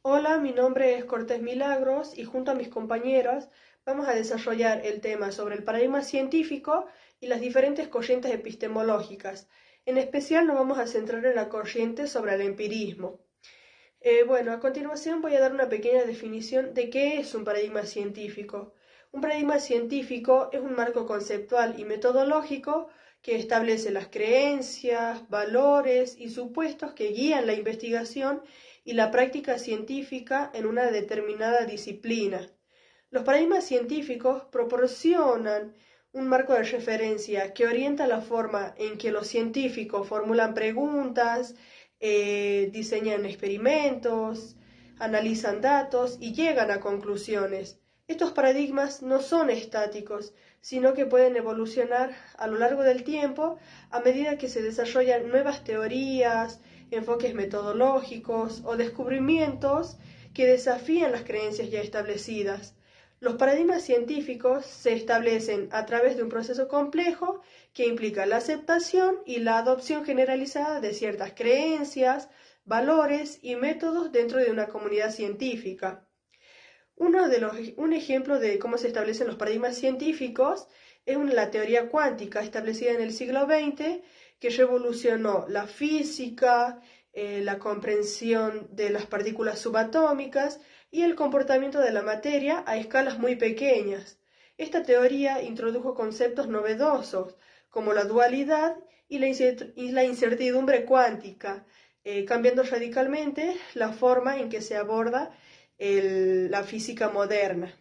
Hola, mi nombre es Cortés Milagros y junto a mis compañeras vamos a desarrollar el tema sobre el paradigma científico y las diferentes corrientes epistemológicas. En especial nos vamos a centrar en la corriente sobre el empirismo. Bueno, a continuación voy a dar una pequeña definición de qué es un paradigma científico. Un paradigma científico es un marco conceptual y metodológico que establece las creencias, valores y supuestos que guían la investigación y la práctica científica en una determinada disciplina. Los paradigmas científicos proporcionan un marco de referencia que orienta la forma en que los científicos formulan preguntas, diseñan experimentos, analizan datos y llegan a conclusiones. Estos paradigmas no son estáticos, sino que pueden evolucionar a lo largo del tiempo a medida que se desarrollan nuevas teorías, enfoques metodológicos o descubrimientos que desafían las creencias ya establecidas. Los paradigmas científicos se establecen a través de un proceso complejo que implica la aceptación y la adopción generalizada de ciertas creencias, valores y métodos dentro de una comunidad científica. Un ejemplo de cómo se establecen los paradigmas científicos es la teoría cuántica establecida en el siglo XX que revolucionó la física, la comprensión de las partículas subatómicas y el comportamiento de la materia a escalas muy pequeñas. Esta teoría introdujo conceptos novedosos como la dualidad y la incertidumbre cuántica, cambiando radicalmente la forma en que se aborda la física moderna.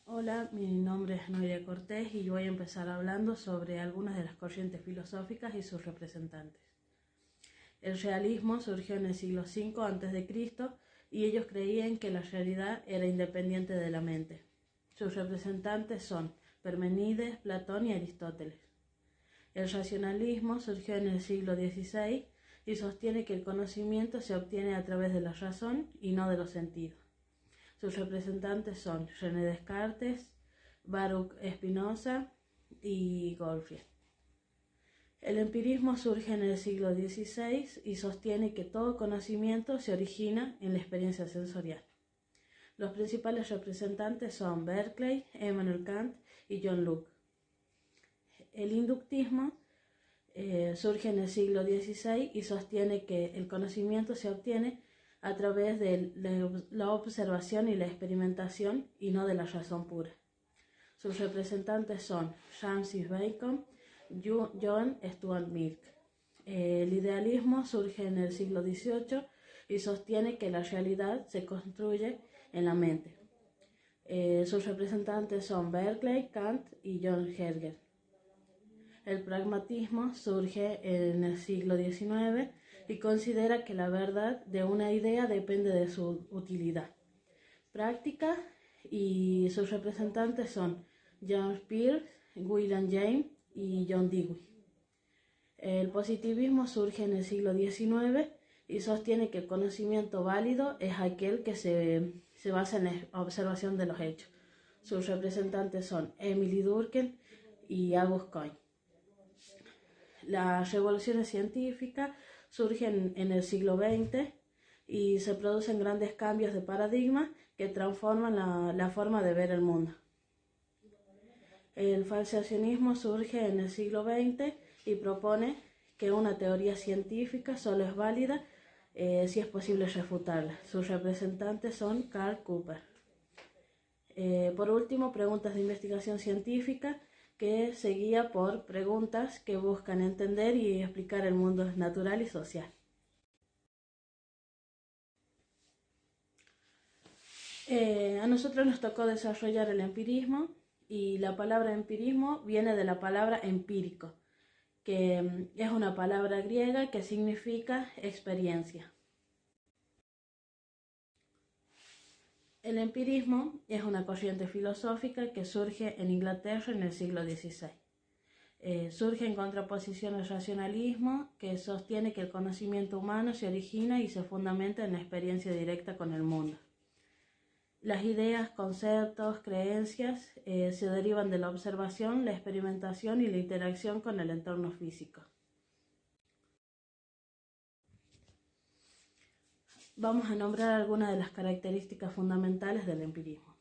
Hola, mi nombre es Noelia Cortés y voy a empezar hablando sobre algunas de las corrientes filosóficas y sus representantes. El realismo surgió en el siglo V a.C. y ellos creían que la realidad era independiente de la mente. Sus representantes son Parmenides, Platón y Aristóteles. El racionalismo surgió en el siglo XVI y sostiene que el conocimiento se obtiene a través de la razón y no de los sentidos. Sus representantes son René Descartes, Baruch Spinoza y Goldfield. El empirismo surge en el siglo XVI y sostiene que todo conocimiento se origina en la experiencia sensorial. Los principales representantes son Berkeley, Immanuel Kant y John Locke. El inductismo surge en el siglo XVI y sostiene que el conocimiento se obtiene a través de la observación y la experimentación y no de la razón pura. Sus representantes son Francis Bacon, John Stuart Mill. El idealismo surge en el siglo XVIII y sostiene que la realidad se construye en la mente. Sus representantes son Berkeley, Kant y John Herder. El pragmatismo surge en el siglo XIX y considera que la verdad de una idea depende de su utilidad práctica y sus representantes son James Peirce, William James y John Dewey. El positivismo surge en el siglo XIX y sostiene que el conocimiento válido es aquel que se basa en la observación de los hechos. Sus representantes son Emily Durkheim y August Comte. Las revoluciones científicas surgen en el siglo XX y se producen grandes cambios de paradigma que transforman la forma de ver el mundo. El falsacionismo surge en el siglo XX y propone que una teoría científica solo es válida si es posible refutarla. Sus representantes son Karl Popper. Por último, preguntas de investigación científica que se guía por preguntas que buscan entender y explicar el mundo natural y social. A nosotros nos tocó desarrollar el empirismo y la palabra empirismo viene de la palabra empírico, que es una palabra griega que significa experiencia. El empirismo es una corriente filosófica que surge en Inglaterra en el siglo XVI. Surge en contraposición al racionalismo, que sostiene que el conocimiento humano se origina y se fundamenta en la experiencia directa con el mundo. Las ideas, conceptos, creencias se derivan de la observación, la experimentación y la interacción con el entorno físico. vamos a nombrar algunas de las características fundamentales del empirismo.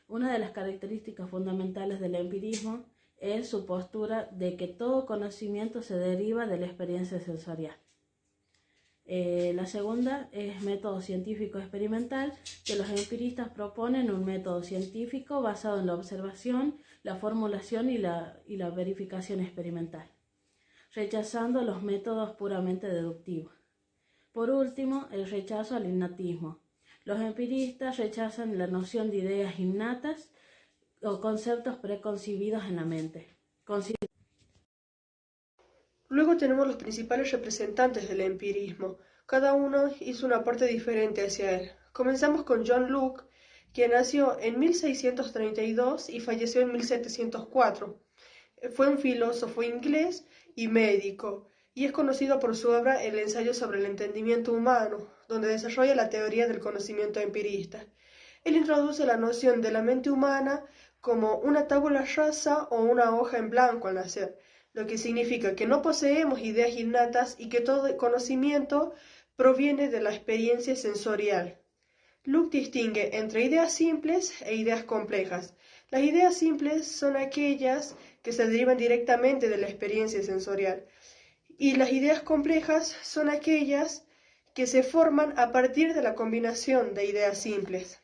Una de las características fundamentales del empirismo es su postura de que todo conocimiento se deriva de la experiencia sensorial. La segunda es método científico experimental, que los empiristas proponen un método científico basado en la observación, la formulación y la verificación experimental, rechazando los métodos puramente deductivos. Por último, el rechazo al innatismo. Los empiristas rechazan la noción de ideas innatas o conceptos preconcebidos en la mente. Luego tenemos los principales representantes del empirismo. Cada uno hizo un aporte diferente hacia él. Comenzamos con John Locke, quien nació en 1632 y falleció en 1704. Fue un filósofo inglés y médico, y es conocido por su obra El ensayo sobre el entendimiento humano, donde desarrolla la teoría del conocimiento empirista. Él introduce la noción de la mente humana como una tabula rasa o una hoja en blanco al nacer, lo que significa que no poseemos ideas innatas y que todo conocimiento proviene de la experiencia sensorial. Locke distingue entre ideas simples e ideas complejas. Las ideas simples son aquellas que se derivan directamente de la experiencia sensorial, y las ideas complejas son aquellas que se forman a partir de la combinación de ideas simples.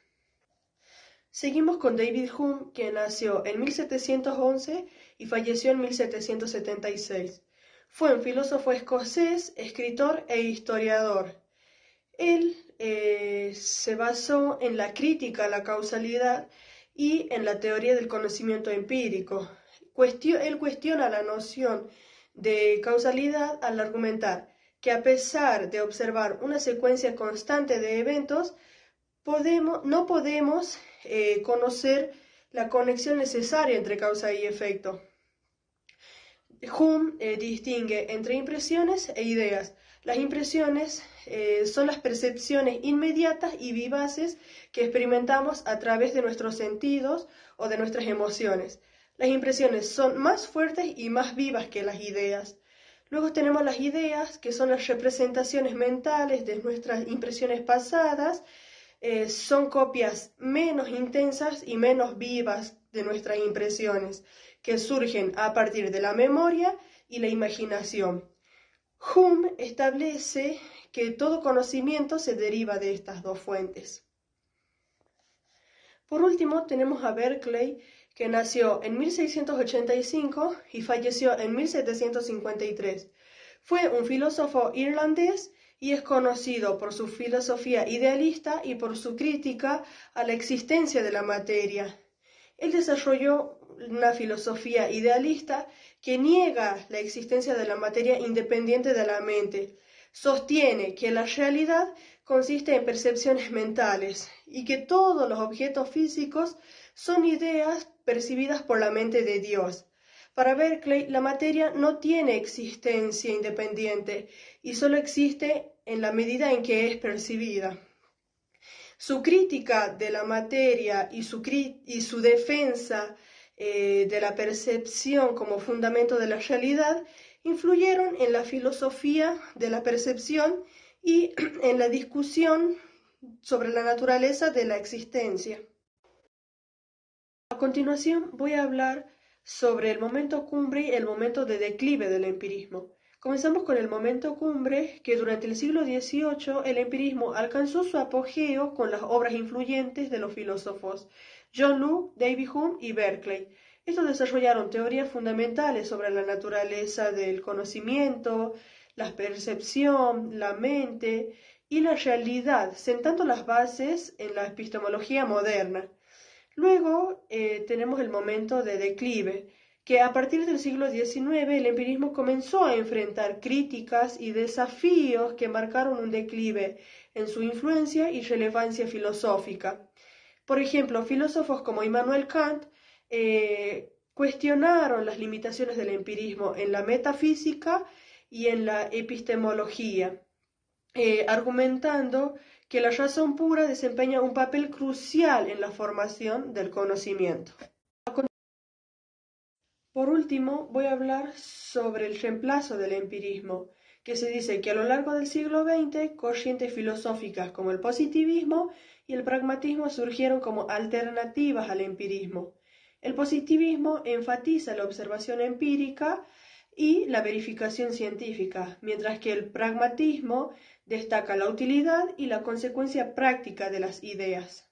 Seguimos con David Hume, que nació en 1711 y falleció en 1776. Fue un filósofo escocés, escritor e historiador. Él se basó en la crítica a la causalidad y en la teoría del conocimiento empírico. Él cuestiona la noción de causalidad al argumentar que a pesar de observar una secuencia constante de eventos, no podemos conocer la conexión necesaria entre causa y efecto. Hume distingue entre impresiones e ideas. Las impresiones son las percepciones inmediatas y vivaces que experimentamos a través de nuestros sentidos o de nuestras emociones. Las impresiones son más fuertes y más vivas que las ideas. Luego tenemos las ideas, que son las representaciones mentales de nuestras impresiones pasadas. Son copias menos intensas y menos vivas de nuestras impresiones, que surgen a partir de la memoria y la imaginación. Hume establece que todo conocimiento se deriva de estas dos fuentes. Por último, tenemos a Berkeley, que nació en 1685 y falleció en 1753. Fue un filósofo irlandés y es conocido por su filosofía idealista y por su crítica a la existencia de la materia. Él desarrolló una filosofía idealista que niega la existencia de la materia independiente de la mente. Sostiene que la realidad consiste en percepciones mentales y que todos los objetos físicos son ideas percibidas por la mente de Dios. Para Berkeley, la materia no tiene existencia independiente y solo existe en la medida en que es percibida. Su crítica de la materia y su defensa de la percepción como fundamento de la realidad influyeron en la filosofía de la percepción y en la discusión sobre la naturaleza de la existencia. A continuación voy a hablar sobre el momento cumbre y el momento de declive del empirismo. Comenzamos con el momento cumbre, que durante el siglo XVIII el empirismo alcanzó su apogeo con las obras influyentes de los filósofos John Locke, David Hume y Berkeley. Estos desarrollaron teorías fundamentales sobre la naturaleza del conocimiento, la percepción, la mente y la realidad, sentando las bases en la epistemología moderna. Luego tenemos el momento de declive, que a partir del siglo XIX el empirismo comenzó a enfrentar críticas y desafíos que marcaron un declive en su influencia y relevancia filosófica. Por ejemplo, filósofos como Immanuel Kant cuestionaron las limitaciones del empirismo en la metafísica y en la epistemología, argumentando que la razón pura desempeña un papel crucial en la formación del conocimiento. Por último, voy a hablar sobre el reemplazo del empirismo, que se dice que a lo largo del siglo XX, corrientes filosóficas como el positivismo y el pragmatismo surgieron como alternativas al empirismo. El positivismo enfatiza la observación empírica y la verificación científica, mientras que el pragmatismo destaca la utilidad y la consecuencia práctica de las ideas.